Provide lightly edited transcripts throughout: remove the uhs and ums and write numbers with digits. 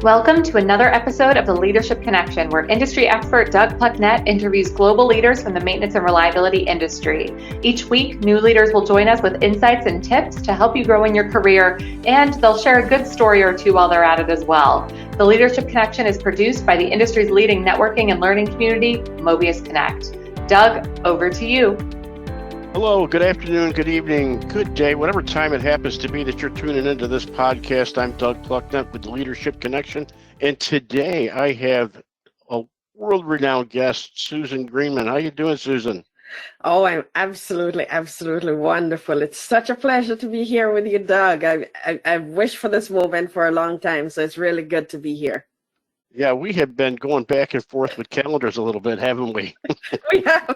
Welcome to another episode of the Leadership Connection, where industry expert Doug Plucknett interviews global leaders from the maintenance and reliability industry. Each week, new leaders will join us with insights and tips to help you grow in your career, and they'll share a good story or two while they're at it as well. The Leadership Connection is produced by the industry's leading networking and learning community, Mobius Connect. Doug, over to you. Hello, good afternoon, good evening, good day, whatever time it happens to be that you're tuning into this podcast. I'm Doug Plucknett with the Leadership Connection, and today I have a world-renowned guest, Suzane Greeman. How you doing, Suzane? Oh, I'm absolutely wonderful. It's such a pleasure to be here with you, Doug. I've wished for this moment for a long time, so it's really good to be here. Yeah, we have been going back and forth with calendars a little bit, haven't we? We have.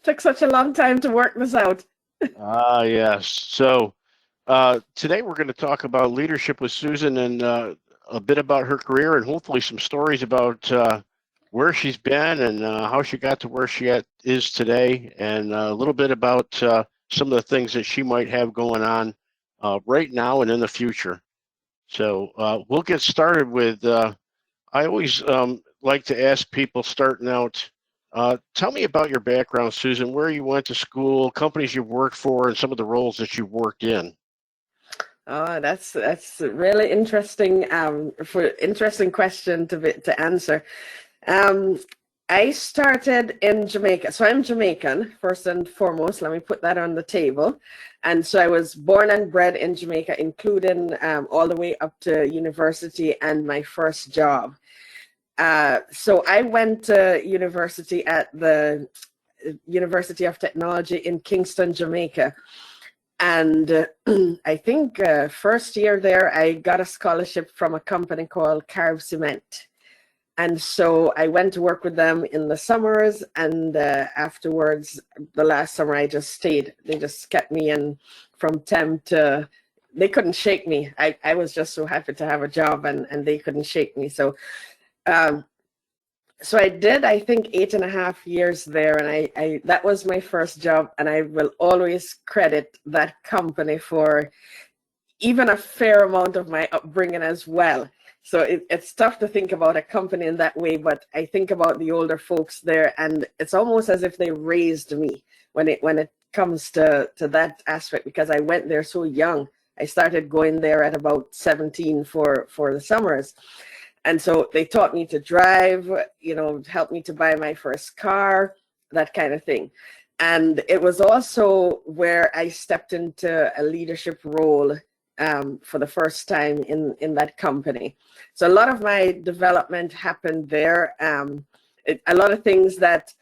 Took such a long time to work this out. Yes. So today we're going to talk about leadership with Suzane and a bit about her career and hopefully some stories about where she's been and how she got to where she is today, and a little bit about some of the things that she might have going on right now and in the future. So we'll get started with, I always like to ask people starting out, tell me about your background, Suzane, where you went to school, companies you've worked for, and some of the roles that you've worked in. Oh, that's really interesting. Interesting question to answer. I started in Jamaica, so I'm Jamaican first and foremost. Let me put that on the table. And so I was born and bred in Jamaica, including all the way up to university and my first job. So I went to university at the University of Technology in Kingston, Jamaica. And I think first year there, I got a scholarship from a company called Carib Cement. And so I went to work with them in the summers, and afterwards, the last summer I just stayed. They just kept me in from temp to, they couldn't shake me. I was just so happy to have a job, and they couldn't shake me. So so I did, I think, 8.5 years there, and I that was my first job, and I will always credit that company for even a fair amount of my upbringing as well. So it's tough to think about a company in that way, but I think about the older folks there, and it's almost as if they raised me when it comes to that aspect, because I went there so young. I started going there at about 17 for the summers. And so they taught me to drive, helped me to buy my first car, that kind of thing. And it was also where I stepped into a leadership role for the first time in that company. So a lot of my development happened there. A lot of things that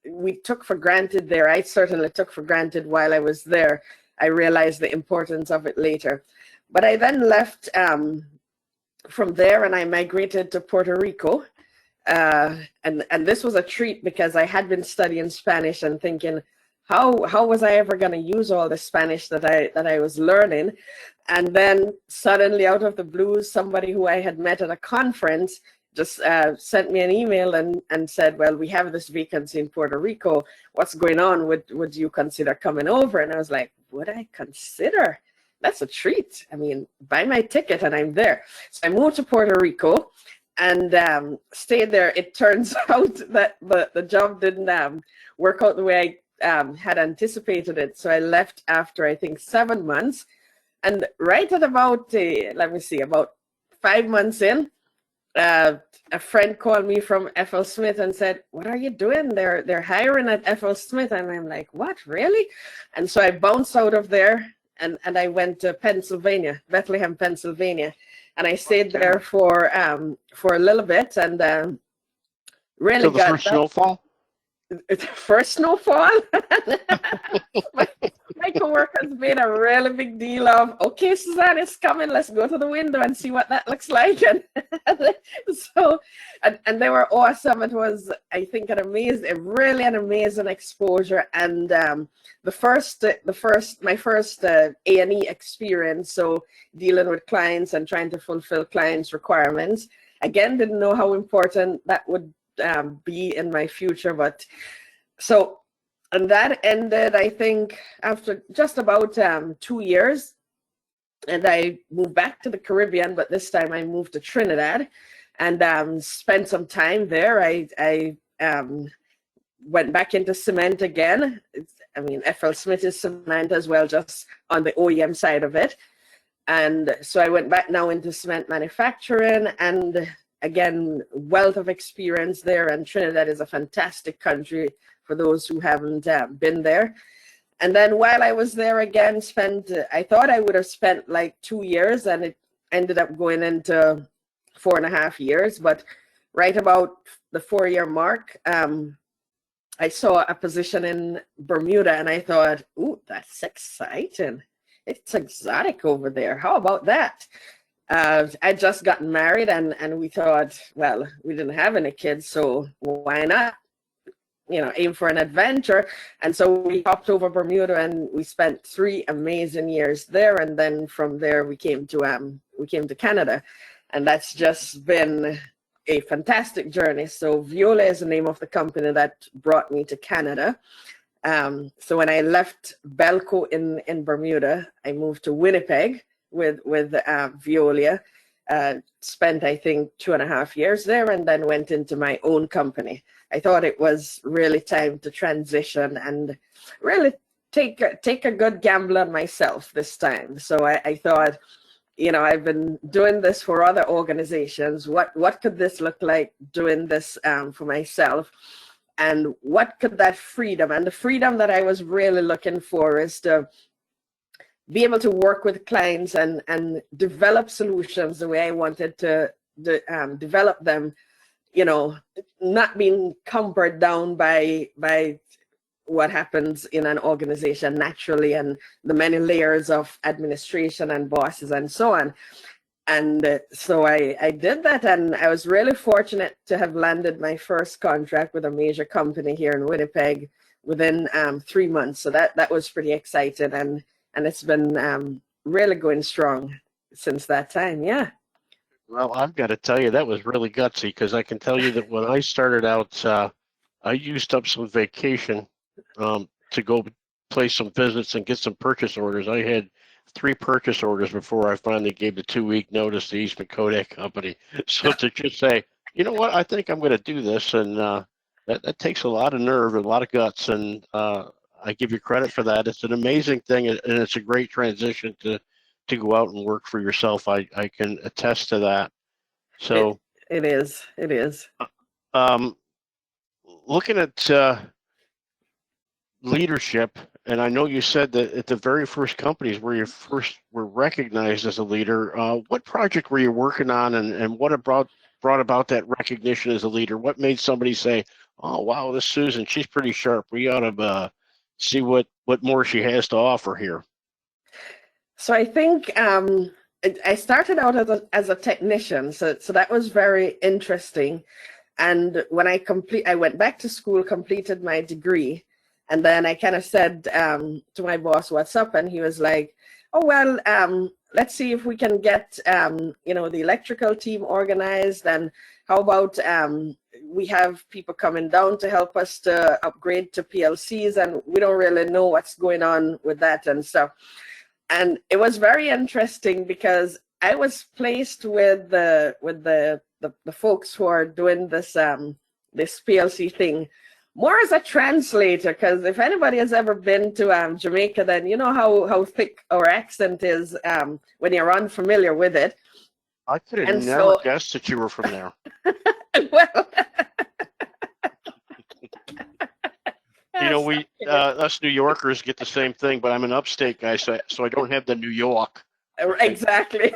we took for granted there, I certainly took for granted while I was there. I realized the importance of it later. But I then left from there, and I migrated to Puerto Rico, and this was a treat because I had been studying Spanish and thinking, how was I ever going to use all the Spanish that I was learning? And then suddenly, out of the blue, somebody who I had met at a conference just sent me an email and said, well, we have this vacancy in Puerto Rico. What's going on? Would you consider coming over? And I was like, would I consider? That's a treat. I mean, buy my ticket and I'm there. So I moved to Puerto Rico and stayed there. It turns out that the job didn't work out the way I had anticipated it. So I left after, I think, 7 months. And right at about, about 5 months in, a friend called me from FL Smith and said, what are you doing? They're hiring at FL Smith. And I'm like, what, really? And so I bounced out of there. And I went to Pennsylvania, Bethlehem, Pennsylvania, and I stayed there for a little bit, and really so the first snowfall. First snowfall. My coworkers made a really big deal of, okay, Suzane is coming. Let's go to the window and see what that looks like. And so, and they were awesome. It was, I think, really an amazing exposure. And my first A&E experience, so dealing with clients and trying to fulfill clients' requirements. Again, didn't know how important that would be in my future, but so. And that ended, I think, after just about 2 years. And I moved back to the Caribbean, but this time I moved to Trinidad and spent some time there. I went back into cement again. I mean, FL Smith is cement as well, just on the OEM side of it. And so I went back now into cement manufacturing, and again, wealth of experience there. And Trinidad is a fantastic country for those who haven't been there. And then while I was there again, I thought I would have spent like 2 years, and it ended up going into 4.5 years. But right about the 4-year mark, I saw a position in Bermuda, and I thought, ooh, that's exciting. It's exotic over there. How about that? I just gotten married, and we thought, well, we didn't have any kids, so why not, aim for an adventure? And so we hopped over Bermuda, and we spent 3 amazing years there. And then from there, we came to Canada, and that's just been a fantastic journey. So Viola is the name of the company that brought me to Canada. So when I left Belco in Bermuda, I moved to Winnipeg with Viola. Spent, I think, 2.5 years there, and then went into my own company. I thought it was really time to transition and really take a good gamble on myself this time. So I thought, I've been doing this for other organizations. What could this look like doing this for myself? And what could that freedom, and the freedom that I was really looking for, is to be able to work with clients and develop solutions the way I wanted to develop them, not being cumbered down by what happens in an organization naturally, and the many layers of administration and bosses and so on. And so I did that, and I was really fortunate to have landed my first contract with a major company here in Winnipeg within 3 months. So that was pretty exciting, and it's been really going strong since that time. Yeah. Well, I've got to tell you, that was really gutsy, because I can tell you that when I started out, I used up some vacation to go place some visits and get some purchase orders. I had 3 purchase orders before I finally gave the 2-week notice to Eastman Kodak Company. So to just say, you know what, I think I'm going to do this, and that takes a lot of nerve and a lot of guts, and I give you credit for that. It's an amazing thing, and it's a great transition to go out and work for yourself. I can attest to that. So it is. Looking at leadership, and I know you said that at the very first companies where you first were recognized as a leader, what project were you working on, and what brought about that recognition as a leader? What made somebody say, oh, wow, this Suzane, she's pretty sharp. We ought to see what more she has to offer here? So I think I started out as a technician, so that was very interesting. And when I went back to school, completed my degree, and then I kind of said to my boss, "What's up?" And he was like, "Oh well, let's see if we can get the electrical team organized, and how about we have people coming down to help us to upgrade to PLCs, and we don't really know what's going on with that and stuff." And it was very interesting because I was placed with the folks who are doing this this PLC thing more as a translator, because if anybody has ever been to Jamaica, then you know how thick our accent is when you're unfamiliar with it. I could have never guessed that you were from there. Well, we us New Yorkers get the same thing, but I'm an upstate guy, so I don't have the New York. Exactly.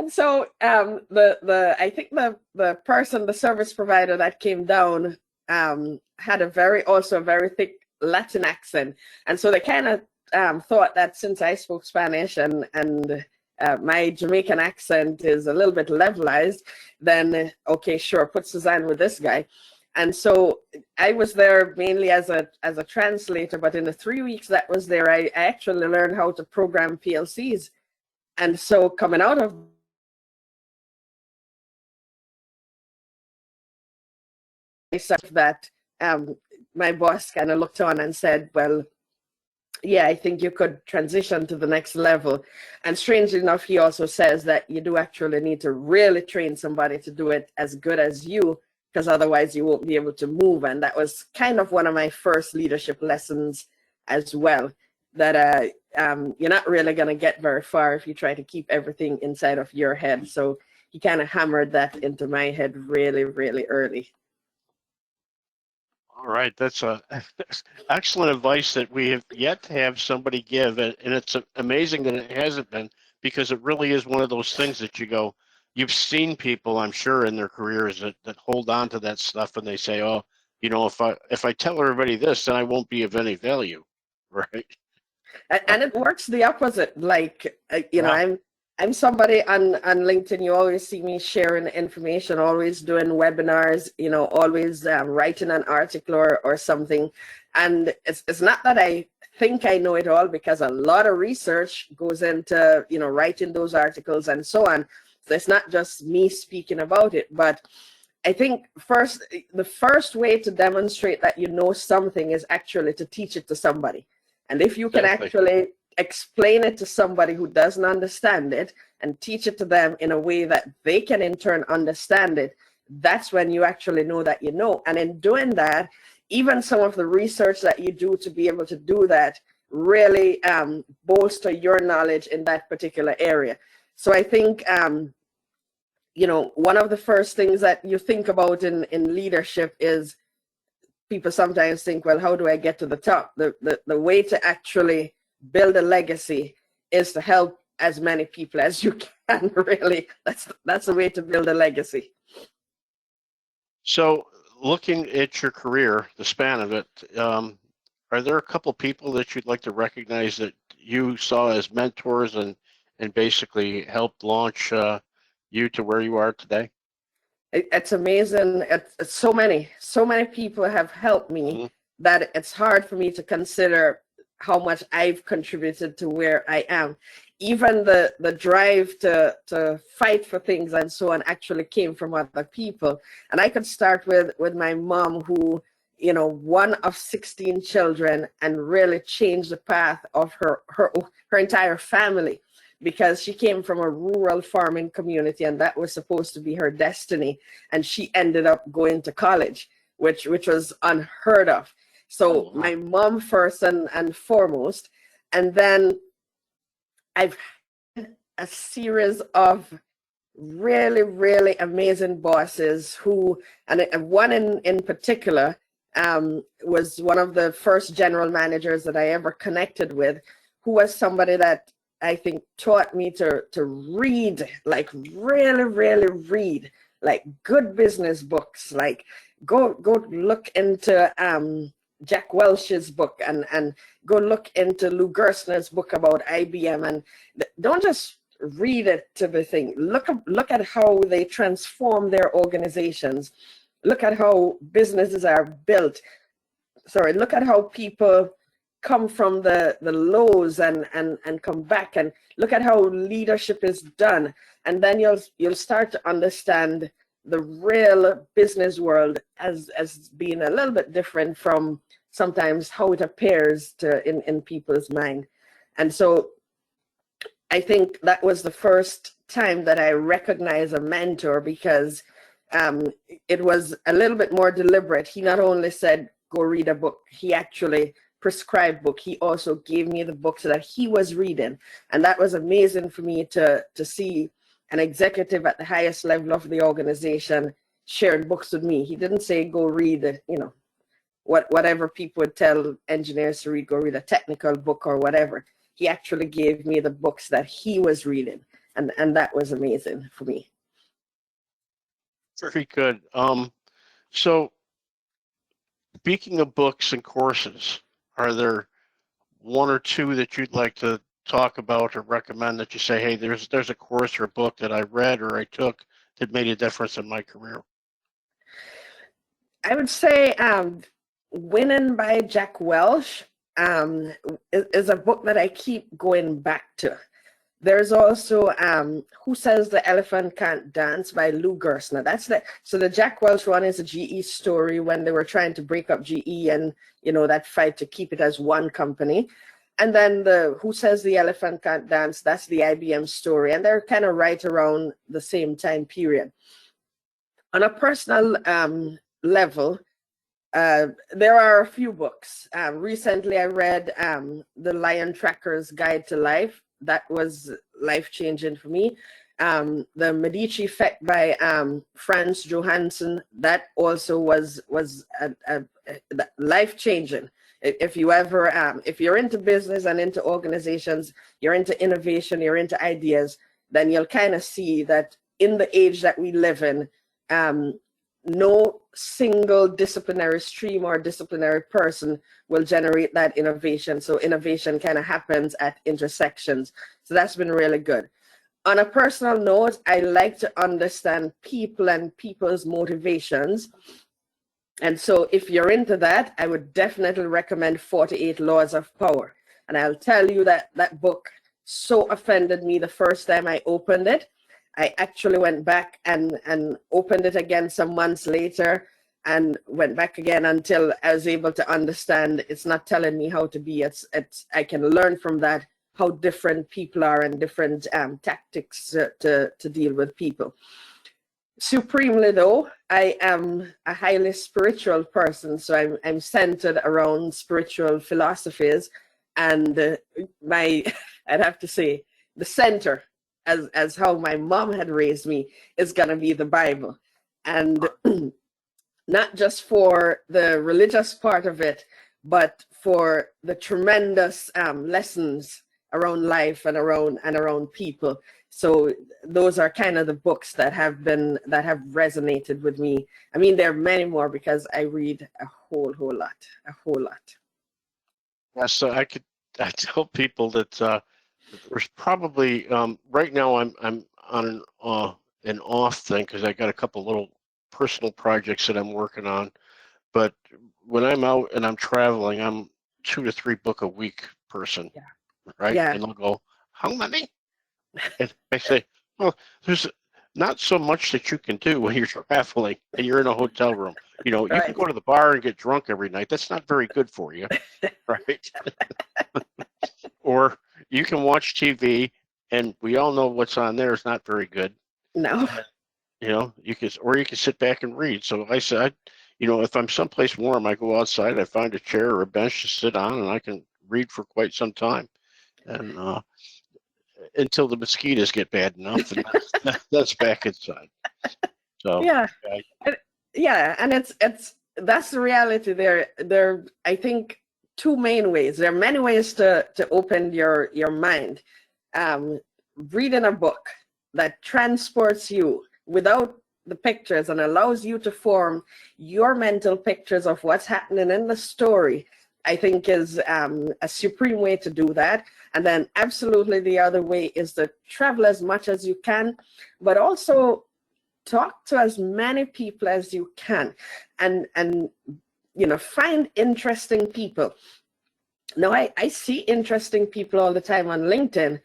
So I think the person, the service provider that came down had a very thick Latin accent, and so they kind of thought that since I spoke Spanish and my Jamaican accent is a little bit levelized, then okay, sure, put Suzane with this guy. And so I was there mainly as a translator, but in the 3 weeks that was there, I actually learned how to program PLCs. And so coming out of that, my boss kind of looked on and said, well, yeah, I think you could transition to the next level. And strangely enough, he also says that you do actually need to really train somebody to do it as good as you, because otherwise you won't be able to move. And that was kind of one of my first leadership lessons as well, that you're not really going to get very far if you try to keep everything inside of your head. So he kind of hammered that into my head really, really early. All right, that's excellent advice that we have yet to have somebody give, and it's amazing that it hasn't been, because it really is one of those things that you go, you've seen people, I'm sure, in their careers that hold on to that stuff, and they say, oh, you know, if I tell everybody this, then I won't be of any value, right? And it works the opposite. Like, you know, Yeah. I'm somebody on LinkedIn, you always see me sharing information, always doing webinars, you know, always writing an article or something. And it's not that I think I know it all, because a lot of research goes into, you know, writing those articles and so on. So it's not just me speaking about it. But I think the first way to demonstrate that you know something is actually to teach it to somebody. And if you can Exactly. actually explain it to somebody who doesn't understand it and teach it to them in a way that they can in turn understand it, that's when you actually know that you know. And in doing that, even some of the research that you do to be able to do that really bolster your knowledge in that particular area. So I think, you know, one of the first things that you think about in leadership is, people sometimes think, well, how do I get to the top? The way to actually build a legacy is to help as many people as you can, really. That's the way to build a legacy. So looking at your career, the span of it, are there a couple people that you'd like to recognize that you saw as mentors and basically helped launch you to where you are today? It's amazing. It's so many people have helped me that it's hard for me to consider how much I've contributed to where I am. Even the drive to fight for things and so on actually came from other people. And I could start with my mom, who, you know, one of 16 children, and really changed the path of her entire family, because she came from a rural farming community and that was supposed to be her destiny. And she ended up going to college, which was unheard of. So my mom first and foremost, and then I've had a series of really, really amazing bosses who, and one in particular was one of the first general managers that I ever connected with, who was somebody that I think taught me to read, like really, really read, like good business books, like go look into Jack Welch's book and go look into Lou Gerstner's book about IBM, and don't just read it to the thing. Look at how they transform their organizations. Look at how businesses are built. Look at how people come from the lows and come back, and look at how leadership is done. And then you'll start to understand the real business world as being a little bit different from sometimes how it appears in people's mind. And so I think that was the first time that I recognized a mentor, because it was a little bit more deliberate. He not only said, go read a book, he actually prescribed book. He also gave me the books that he was reading. And that was amazing for me to see an executive at the highest level of the organization sharing books with me. He didn't say, go read, you know, whatever people would tell engineers to read, go read a technical book or whatever. He actually gave me the books that he was reading. And that was amazing for me. Very good. So speaking of books and courses, are there one or two that you'd like to talk about or recommend that you say, hey, there's a course or a book that I read or I took that made a difference in my career? I would say Winning by Jack Welch is a book that I keep going back to. There's also Who Says the Elephant Can't Dance by Lou Gerstner. So the Jack Welch one is a GE story when they were trying to break up GE and, you know, that fight to keep it as one company. And then the Who Says the Elephant Can't Dance, that's the IBM story. And they're kind of right around the same time period. On a personal level, there are a few books. Recently, I read The Lion Tracker's Guide to Life. That was life-changing for me. The Medici Effect by Franz Johansson. That also was life-changing. If you ever, if you're into business and into organizations, you're into innovation, you're into ideas, then you'll kind of see that in the age that we live in, no single disciplinary stream or disciplinary person will generate that innovation. So innovation kind of happens at intersections. So that's been really good. On a personal note, I like to understand people and people's motivations. And so if you're into that, I would definitely recommend 48 Laws of Power. And I'll tell you that that book so offended me the first time I opened it. I actually went back and opened it again some months later and went back again until I was able to understand it's not telling me how to be. It's I can learn from that how different people are and different tactics to deal with people. Supremely though, I am a highly spiritual person, so I'm centered around spiritual philosophies, and I'd have to say the center, as how my mom had raised me, is going to be the Bible. And not just for the religious part of it, but for the tremendous lessons around life and around people. So those are kind of the books that have resonated with me. I mean, there are many more because I read a whole lot. Yeah, so I tell people that there's probably right now I'm on an off thing because I got a couple little personal projects that I'm working on. But when I'm out and I'm traveling, I'm 2 to 3 book a week person, right? Yeah. And they'll go, how many? And I say, well, there's not so much that you can do when you're traveling and you're in a hotel room. You know, you can go to the bar and get drunk every night. That's not very good for you, right? Or you can watch TV, and we all know what's on there is not very good. No. You know, you can sit back and read. So I said, you know, if I'm someplace warm, I go outside, I find a chair or a bench to sit on, and I can read for quite some time. And until the mosquitoes get bad enough, and that's back inside. So yeah, and that's the reality. There I think 2 main ways. There are many ways to open your mind. Reading a book that transports you without the pictures and allows you to form your mental pictures of what's happening in the story, I think is a supreme way to do that. And then absolutely the other way is to travel as much as you can, but also talk to as many people as you can, and you know, find interesting people. Now, I see interesting people all the time on LinkedIn,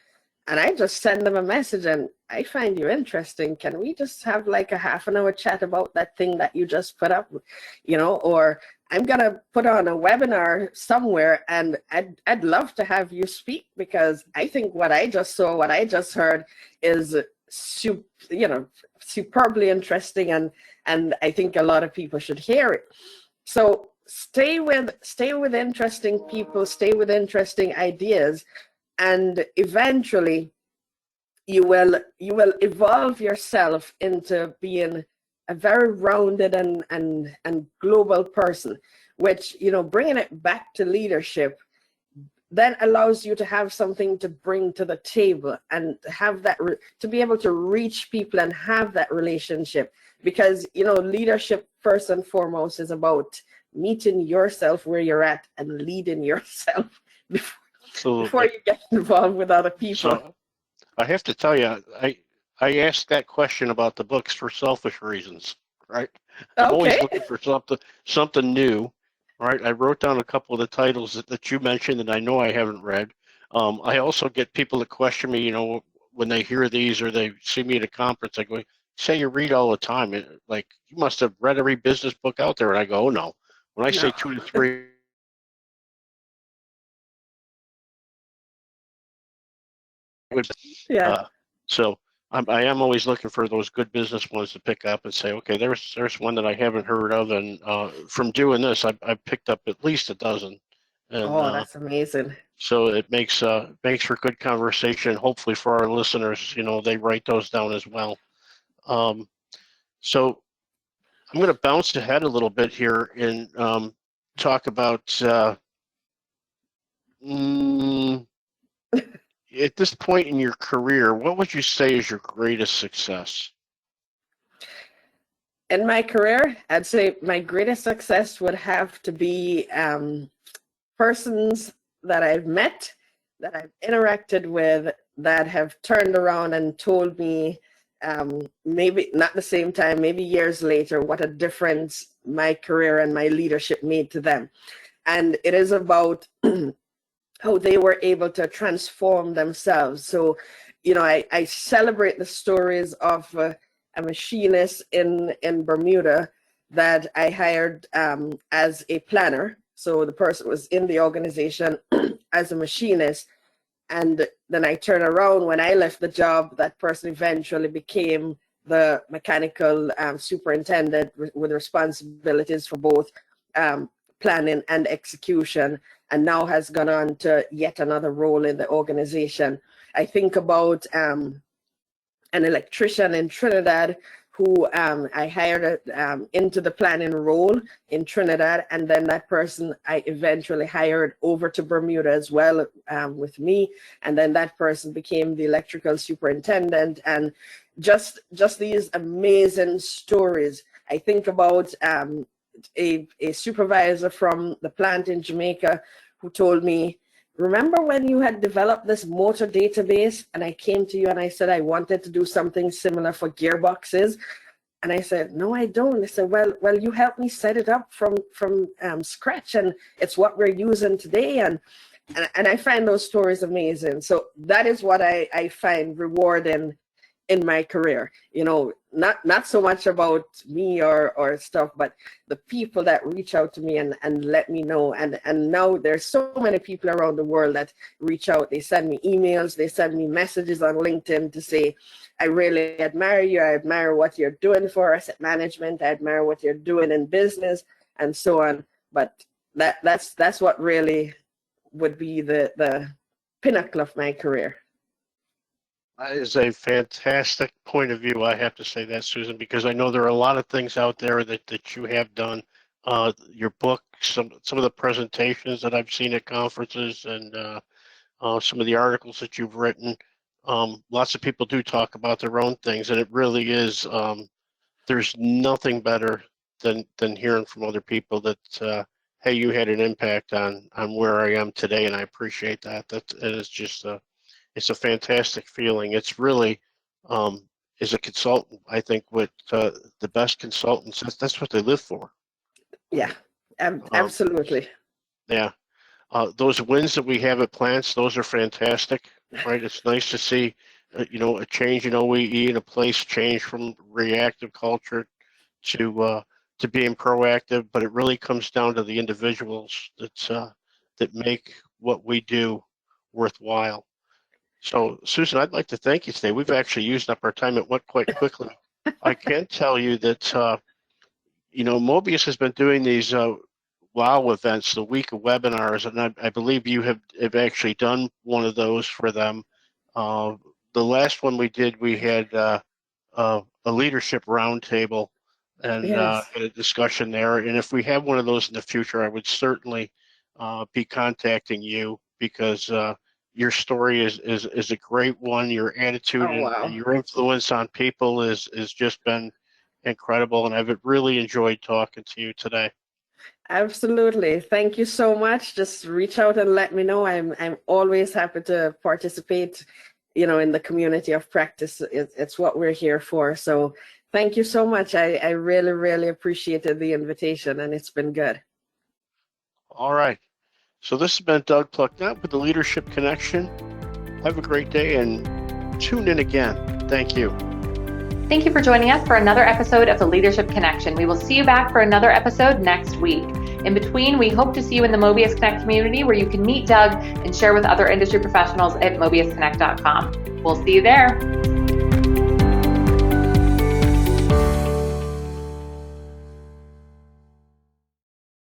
and I just send them a message and I find you interesting. Can we just have like a half an hour chat about that thing that you just put up, you know, or I'm going to put on a webinar somewhere and I'd love to have you speak because I think what I just saw, what I just heard is, superbly interesting. And I think a lot of people should hear it. So stay with interesting people, stay with interesting ideas, and eventually you will evolve yourself into being a very rounded and global person, which, you know, bringing it back to leadership then allows you to have something to bring to the table and have that to be able to reach people and have that relationship, because, you know, leadership first and foremost is about meeting yourself where you're at and leading yourself before you get involved with other people. So I have to tell you, I asked that question about the books for selfish reasons, right? I'm always looking for something new, right? I wrote down a couple of the titles that you mentioned that I know I haven't read. I also get people that question me, you know, when they hear these or they see me at a conference, I go, say you read all the time. Like, you must have read every business book out there. And I go, oh, no. When I say 2 to 3 Yeah. So I am always looking for those good business ones to pick up and say, okay, there's one that I haven't heard of, and from doing this, I've picked up at least a dozen. And, Oh, that's amazing. so it makes for good conversation. Hopefully for our listeners, they write those down as well. So I'm going to bounce ahead a little bit here and talk about at this point in your career, what would you say is your greatest success? In my career, I'd say my greatest success would have to be persons that I've met, that I've interacted with, that have turned around and told me, maybe not the same time, maybe years later, what a difference my career and my leadership made to them. And it is about how they were able to transform themselves. So, I celebrate the stories of a machinist in Bermuda that I hired as a planner. So the person was in the organization as a machinist. And then I turn around, when I left the job, that person eventually became the mechanical superintendent with responsibilities for both planning and execution, and now has gone on to yet another role in the organization. I think about an electrician in Trinidad who I hired into the planning role in Trinidad, and then that person I eventually hired over to Bermuda as well with me, and then that person became the electrical superintendent. And just these amazing stories. I think about a supervisor from the plant in Jamaica who told me, remember when you had developed this motor database and I came to you and I said I wanted to do something similar for gearboxes? And I said, no, I don't. They said, well, you helped me set it up from scratch, and it's what we're using today. And I find those stories amazing. So that is what I find rewarding in my career. Not so much about me or stuff, but the people that reach out to me and let me know. And now there's so many people around the world that reach out. They send me emails, they send me messages on LinkedIn to say, I really admire you. I admire what you're doing for asset management. I admire what you're doing in business, and so on. But that's what really would be the pinnacle of my career. That is a fantastic point of view. I have to say that, Susan, because I know there are a lot of things out there that you have done. Your book, some of the presentations that I've seen at conferences, and some of the articles that you've written. Lots of people do talk about their own things, and it really is. There's nothing better than hearing from other people that, hey, you had an impact on where I am today, and I appreciate that. That is just it's a fantastic feeling. It's really, as a consultant, I think what the best consultants, that's what they live for. Yeah, absolutely. Yeah. Those wins that we have at plants, those are fantastic, right? It's nice to see, a change in OEE and a place change from reactive culture to being proactive, but it really comes down to the individuals that make what we do worthwhile. So, Susan, I'd like to thank you today. We've actually used up our time. It went quite quickly. I can tell you that, Mobius has been doing these WOW events, the week of webinars, and I believe you have actually done one of those for them. The last one we did, we had a leadership roundtable and Yes. had a discussion there. And if we have one of those in the future, I would certainly be contacting you, because your story is a great one. Your attitude and your influence on people is just been incredible, and I've really enjoyed talking to you today. Absolutely. Thank you so much. Just reach out and let me know. I'm always happy to participate, in the community of practice. It's what we're here for. So thank you so much. I really, really appreciated the invitation, and it's been good. All right. So this has been Doug Plucknett with the Leadership Connection. Have a great day and tune in again. Thank you. Thank you for joining us for another episode of the Leadership Connection. We will see you back for another episode next week. In between, we hope to see you in the Mobius Connect community where you can meet Doug and share with other industry professionals at mobiusconnect.com. We'll see you there.